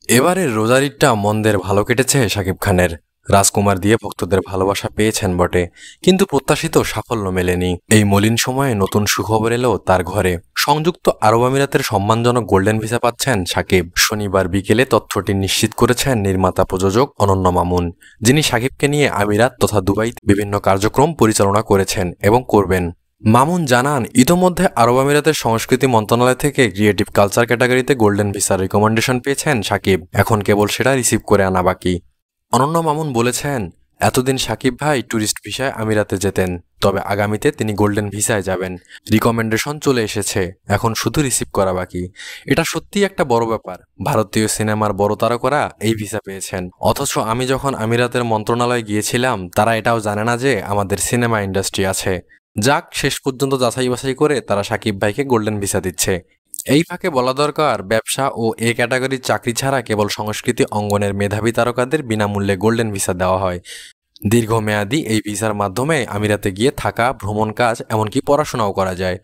এবারের রোজার ঈদটা মনদের ভালো কেটেছে শাকিব খানের। রাজকুমার দিয়ে ভক্তদের ভালোবাসা পেয়েছেন বটে, কিন্তু প্রত্যাশিত সাফল্য মেলেনি। এই মলিন সময়ে নতুন সুখবর এলো তার ঘরে। সংযুক্ত আরব আমিরাতের সম্মানজনক গোল্ডেন ভিসা পাচ্ছেন শাকিব। শনিবার বিকেলে তথ্যটি নিশ্চিত করেছেন নির্মাতা প্রযোজক অনন্য মামুন, যিনি শাকিবকে নিয়ে আমিরাত তথা দুবাইতে বিভিন্ন কার্যক্রম পরিচালনা করেছেন এবং করবেন। মামুন জানান, ইতোমধ্যে আরব আমিরাতের সংস্কৃতি মন্ত্রণালয় থেকে ক্রিয়েটিভ কালচার ক্যাটাগরিতে গোল্ডেন ভিসার রিকমেন্ডেশন পেয়েছেন শাকিব, এখন কেবল সেটা রিসিভ করে আনা বাকি। অনন্য মামুন বলেছেন, এতদিন শাকিব ভাই ট্যুরিস্ট ভিসায় আমিরাতে যেতেন, তবে আগামীতে তিনি গোল্ডেন ভিসায় যাবেন। রিকমেন্ডেশন চলে এসেছে, এখন শুধু রিসিভ করা বাকি। এটা সত্যিই একটা বড় ব্যাপার। ভারতীয় সিনেমার বড় তারকারা এই ভিসা পেয়েছেন, অথচ আমি যখন আমিরাতের মন্ত্রণালয়ে গিয়েছিলাম তারা এটাও জানে না যে আমাদের সিনেমা ইন্ডাস্ট্রি আছে। যাক, শেষ পর্যন্ত যাচাই বাছাই করে তারা শাকিব ভাইকে গোল্ডেন ভিসা দিচ্ছে। এই ফাঁকে বলা দরকার, ব্যবসা ও এ ক্যাটাগরির চাকরি ছাড়া কেবল সংস্কৃতি অঙ্গনের মেধাবী তারকাদের বিনামূল্যে গোল্ডেন ভিসা দেওয়া হয়। দীর্ঘমেয়াদী এই ভিসার মাধ্যমে আমিরাতে গিয়ে থাকা, ভ্রমণ কাজ, এমনকি পড়াশোনাও করা যায়।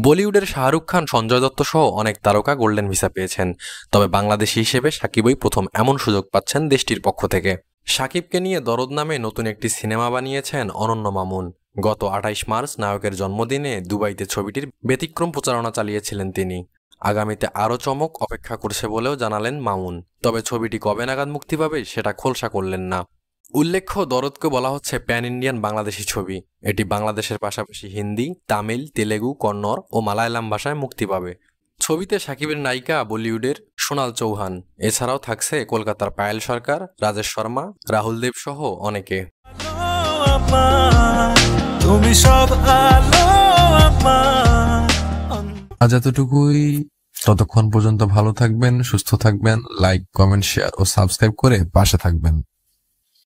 বলিউডের শাহরুখ খান, সঞ্জয় দত্ত সহ অনেক তারকা গোল্ডেন ভিসা পেয়েছেন, তবে বাংলাদেশি হিসেবে শাকিবই প্রথম এমন সুযোগ পাচ্ছেন দেশটির পক্ষ থেকে। শাকিবকে নিয়ে দরদ নামে নতুন একটি সিনেমা বানিয়েছেন অনন্য মামুন। গত ২৮ মার্চ নায়কের জন্মদিনে দুবাইতে ছবিটির ব্যতিক্রম প্রচারণা চালিয়েছিলেন তিনি। আগামীতে আরও চমক অপেক্ষা করছে বলেও জানালেন মামুন, তবে ছবিটি কবে নাগাদ মুক্তি পাবে সেটা খোলসা করলেন না। উল্লেখ্য, দরদকে বলা হচ্ছে প্যান ইন্ডিয়ান বাংলাদেশি ছবি। এটি বাংলাদেশের পাশাপাশি হিন্দি, তামিল, তেলেগু, কন্নড় ও মালায়ালাম ভাষায় মুক্তি পাবে। ছবিতে শাকিবের নায়িকা বলিউডের সোনাল চৌহান, এছাড়াও থাকছে কলকাতার পায়েল সরকার, রাজেশ শর্মা, রাহুল দেব সহ অনেকে। তুমি সব আলো আজ এতটুকুই। ততক্ষণ পর্যন্ত ভালো থাকবেন, সুস্থ থাকবেন, লাইক, কমেন্ট, শেয়ার ও সাবস্ক্রাইব করে পাশে থাকবেন।